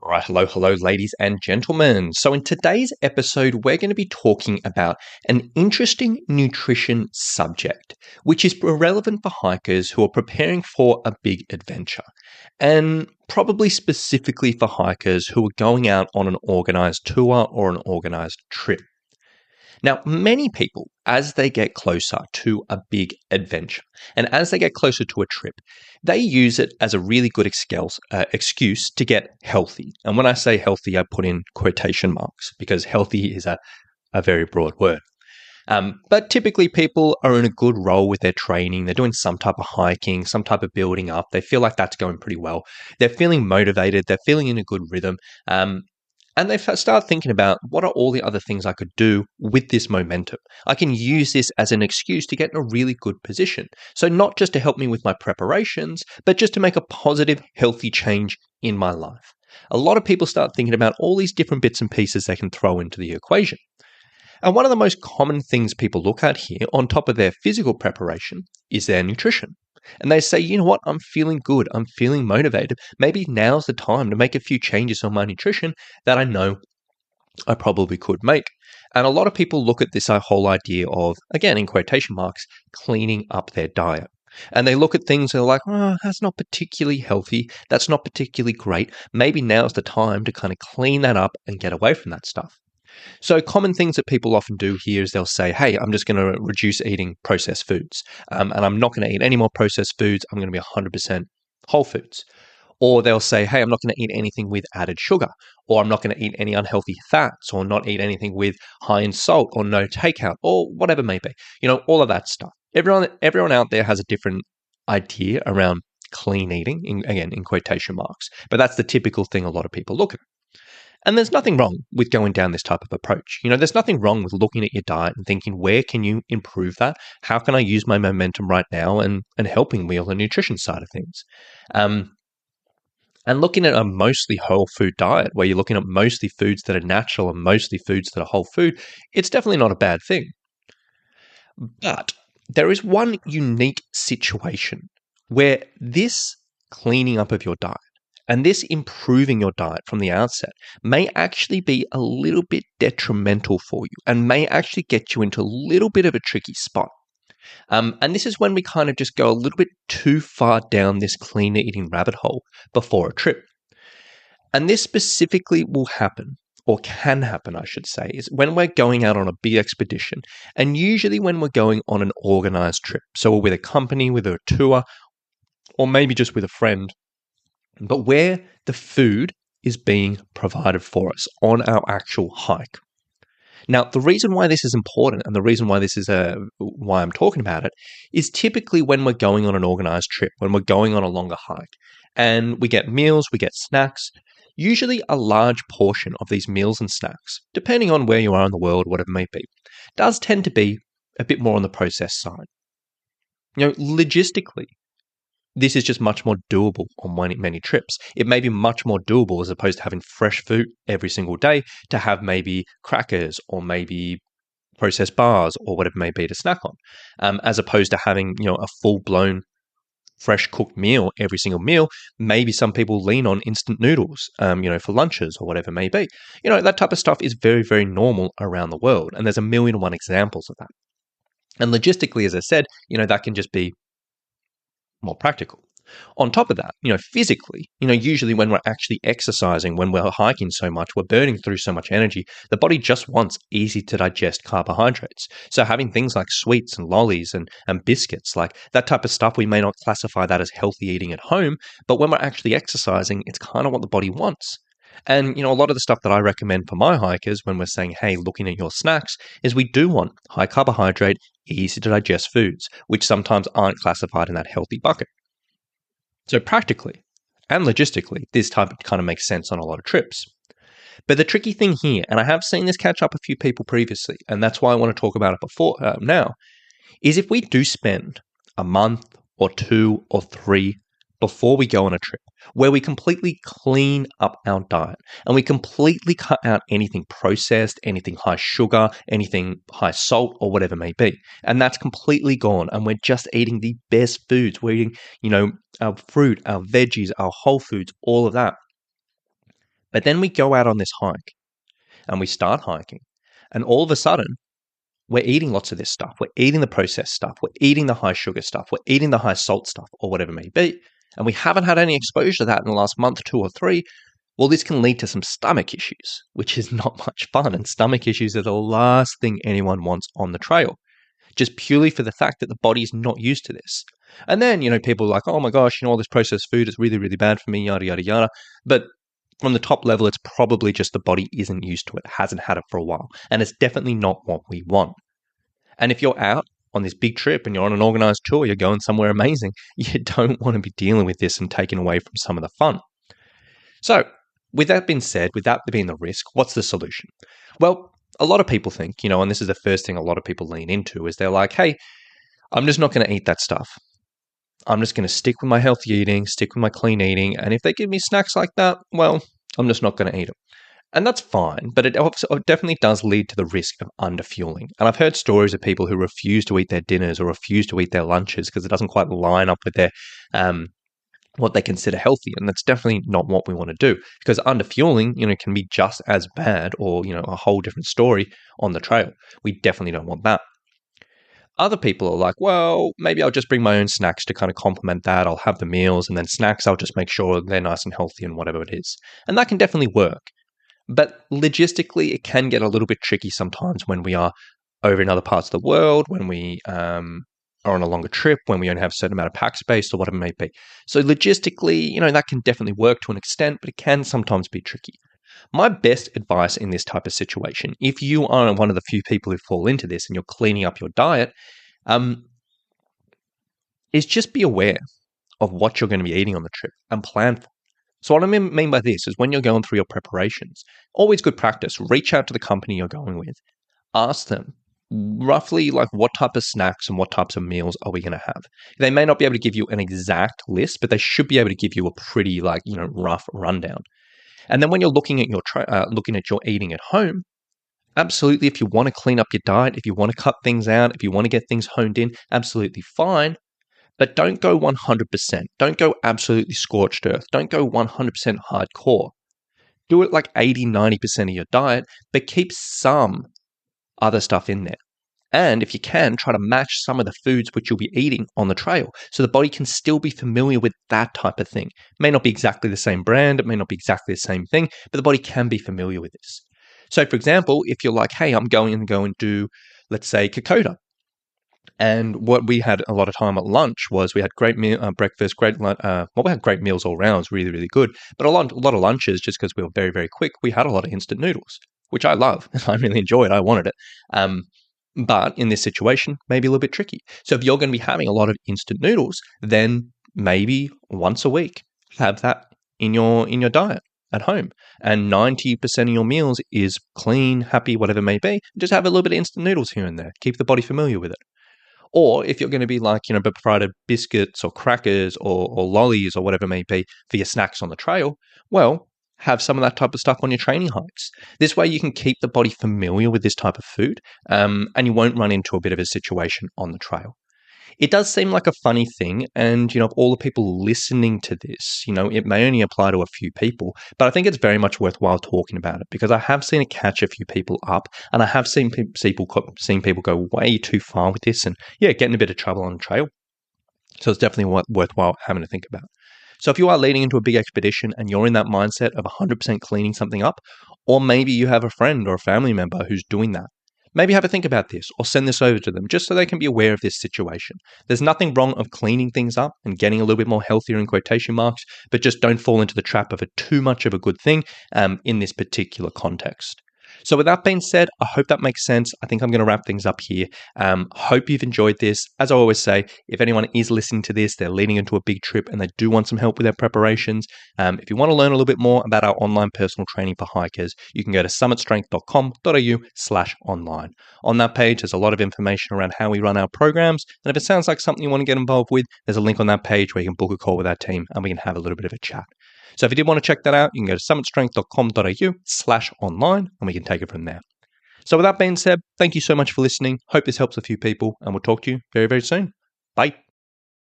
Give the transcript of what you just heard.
All right, hello, ladies and gentlemen. So, in today's episode, we're going to be talking about an interesting nutrition subject, which is relevant for hikers who are preparing for a big adventure, and probably specifically for hikers who are going out on an organized tour or an organized trip. Now, many people, as they get closer to a big adventure and as they get closer to a trip, they use it as a really good excuse to get healthy. And when I say healthy, I put in quotation marks because healthy is a very broad word. But typically, people are in a good role with their training. They're doing some type of hiking, some type of building up. They feel like that's going pretty well. They're feeling motivated. They're feeling in a good rhythm. And they start thinking about what are all the other things I could do with this momentum. I can use this as an excuse to get in a really good position. So not just to help me with my preparations, but just to make a positive, healthy change in my life. A lot of people start thinking about all these different bits and pieces they can throw into the equation. And one of the most common things people look at here, on top of their physical preparation, is their nutrition. And they say, you know what, I'm feeling good. I'm feeling motivated. Maybe now's the time to make a few changes on my nutrition that I know I probably could make. And a lot of people look at this whole idea of, again, in quotation marks, cleaning up their diet. And they look at things and they're like, oh, that's not particularly healthy. That's not particularly great. Maybe now's the time to kind of clean that up and get away from that stuff. So common things that people often do here is they'll say, hey, I'm just going to reduce eating processed foods and I'm not going to eat any more processed foods. I'm going to be 100% whole foods. Or they'll say, hey, I'm not going to eat anything with added sugar, or I'm not going to eat any unhealthy fats, or not eat anything with high in salt, or no takeout, or whatever it may be. You know, all of that stuff. Everyone out there has a different idea around clean eating, in quotation marks. But that's the typical thing a lot of people look at. And there's nothing wrong with going down this type of approach. You know, there's nothing wrong with looking at your diet and thinking, where can you improve that? How can I use my momentum right now and helping me on the nutrition side of things? And looking at a mostly whole food diet, where you're looking at mostly foods that are natural and mostly foods that are whole food, it's definitely not a bad thing. But there is one unique situation where this cleaning up of your diet and this improving your diet from the outset may actually be a little bit detrimental for you and may actually get you into a little bit of a tricky spot. And this is when we kind of just go a little bit too far down this cleaner eating rabbit hole before a trip. And this specifically will happen, or can happen, I should say, is when we're going out on a big expedition, and usually when we're going on an organized trip. So we're with a company, with a tour, or maybe just with a friend, but where the food is being provided for us on our actual hike. Now, the reason why this is important and the reason why this is why I'm talking about it is typically when we're going on an organized trip, when we're going on a longer hike, and we get meals, we get snacks. Usually a large portion of these meals and snacks, depending on where you are in the world, whatever it may be, does tend to be a bit more on the processed side. You know, logistically, this is just much more doable on many trips. It may be much more doable as opposed to having fresh fruit every single day to have maybe crackers or maybe processed bars or whatever it may be to snack on, as opposed to having, you know, a full-blown fresh cooked meal every single meal. Maybe some people lean on instant noodles, you know, for lunches or whatever it may be. You know, that type of stuff is very, very normal around the world, and there's a million and one examples of that. And logistically, as I said, you know, that can just be more practical. On top of that, you know, physically, you know, usually when we're actually exercising, when we're hiking so much, we're burning through so much energy, the body just wants easy to digest carbohydrates. So having things like sweets and lollies and biscuits, like that type of stuff, we may not classify that as healthy eating at home, but when we're actually exercising, it's kind of what the body wants. And, you know, a lot of the stuff that I recommend for my hikers when we're saying, hey, looking at your snacks, is we do want high carbohydrate, easy to digest foods, which sometimes aren't classified in that healthy bucket. So practically and logistically, this type kind of makes sense on a lot of trips. But the tricky thing here, and I have seen this catch up a few people previously, and that's why I want to talk about it now, is if we do spend a month or 2 or 3 before we go on a trip, where we completely clean up our diet and we completely cut out anything processed, anything high sugar, anything high salt or whatever it may be. And that's completely gone. And we're just eating the best foods. We're eating, you know, our fruit, our veggies, our whole foods, all of that. But then we go out on this hike and we start hiking, and all of a sudden, we're eating lots of this stuff. We're eating the processed stuff. We're eating the high sugar stuff. We're eating the high salt stuff, or whatever it may be. And we haven't had any exposure to that in the last month, 2 or 3. Well, this can lead to some stomach issues, which is not much fun. And stomach issues are the last thing anyone wants on the trail, just purely for the fact that the body is not used to this. And then, people are like, oh my gosh, all this processed food is really, really bad for me, yada, yada, yada. But from the top level, it's probably just the body isn't used to it, hasn't had it for a while. And it's definitely not what we want. And if you're out on this big trip and you're on an organized tour, you're going somewhere amazing, you don't want to be dealing with this and taking away from some of the fun. So, with that being said, with that being the risk, what's the solution? Well, a lot of people think, and this is the first thing a lot of people lean into, is they're like, hey, I'm just not going to eat that stuff. I'm just going to stick with my healthy eating, stick with my clean eating. And if they give me snacks like that, well, I'm just not going to eat them. And that's fine, but it definitely does lead to the risk of underfueling. And I've heard stories of people who refuse to eat their dinners or refuse to eat their lunches because it doesn't quite line up with their what they consider healthy. And that's definitely not what we want to do, because underfueling, can be just as bad, or, a whole different story on the trail. We definitely don't want that. Other people are like, well, maybe I'll just bring my own snacks to kind of complement that. I'll have the meals, and then snacks, I'll just make sure they're nice and healthy and whatever it is. And that can definitely work. But logistically, it can get a little bit tricky sometimes when we are over in other parts of the world, when we are on a longer trip, when we only have a certain amount of pack space or whatever it may be. So logistically, that can definitely work to an extent, but it can sometimes be tricky. My best advice in this type of situation, if you are one of the few people who fall into this and you're cleaning up your diet, is just be aware of what you're going to be eating on the trip and plan for. So what I mean by this is when you're going through your preparations, always good practice, reach out to the company you're going with. Ask them roughly like what type of snacks and what types of meals are we going to have. They may not be able to give you an exact list, but they should be able to give you a pretty rough rundown. And then when you're looking at your eating at home, absolutely, if you want to clean up your diet, if you want to cut things out, if you want to get things honed in, absolutely fine. But don't go 100%. Don't go absolutely scorched earth. Don't go 100% hardcore. Do it like 80, 90% of your diet, but keep some other stuff in there. And if you can, try to match some of the foods which you'll be eating on the trail so the body can still be familiar with that type of thing. It may not be exactly the same brand, it may not be exactly the same thing, but the body can be familiar with this. So for example, if you're like, hey, I'm going and do, let's say, Kokoda. And what we had a lot of time at lunch was we had great breakfast, we had great meals all around. It was really, really good. But a lot of lunches, just because we were very, very quick, we had a lot of instant noodles, which I love. I really enjoyed. I wanted it. But in this situation, maybe a little bit tricky. So if you're going to be having a lot of instant noodles, then maybe once a week, have that in your diet at home. And 90% of your meals is clean, happy, whatever it may be. Just have a little bit of instant noodles here and there. Keep the body familiar with it. Or if you're going to be provided biscuits or crackers or lollies or whatever it may be for your snacks on the trail, well, have some of that type of stuff on your training hikes. This way you can keep the body familiar with this type of food, and you won't run into a bit of a situation on the trail. It does seem like a funny thing, and of all the people listening to this, it may only apply to a few people, but I think it's very much worthwhile talking about it, because I have seen it catch a few people up, and I have seen people go way too far with this, and get in a bit of trouble on the trail. So it's definitely worthwhile having to think about. So if you are leading into a big expedition and you're in that mindset of 100% cleaning something up, or maybe you have a friend or a family member who's doing that, maybe have a think about this or send this over to them just so they can be aware of this situation. There's nothing wrong of cleaning things up and getting a little bit more healthier in quotation marks, but just don't fall into the trap of it too much of a good thing in this particular context. So with that being said, I hope that makes sense. I think I'm going to wrap things up here. Hope you've enjoyed this. As I always say, if anyone is listening to this, they're leading into a big trip and they do want some help with their preparations, if you want to learn a little bit more about our online personal training for hikers, you can go to summitstrength.com.au/online. On that page, there's a lot of information around how we run our programs. And if it sounds like something you want to get involved with, there's a link on that page where you can book a call with our team and we can have a little bit of a chat. So if you did want to check that out, you can go to summitstrength.com.au/online and we can take it from there. So with that being said, thank you so much for listening. Hope this helps a few people and we'll talk to you very, very soon. Bye.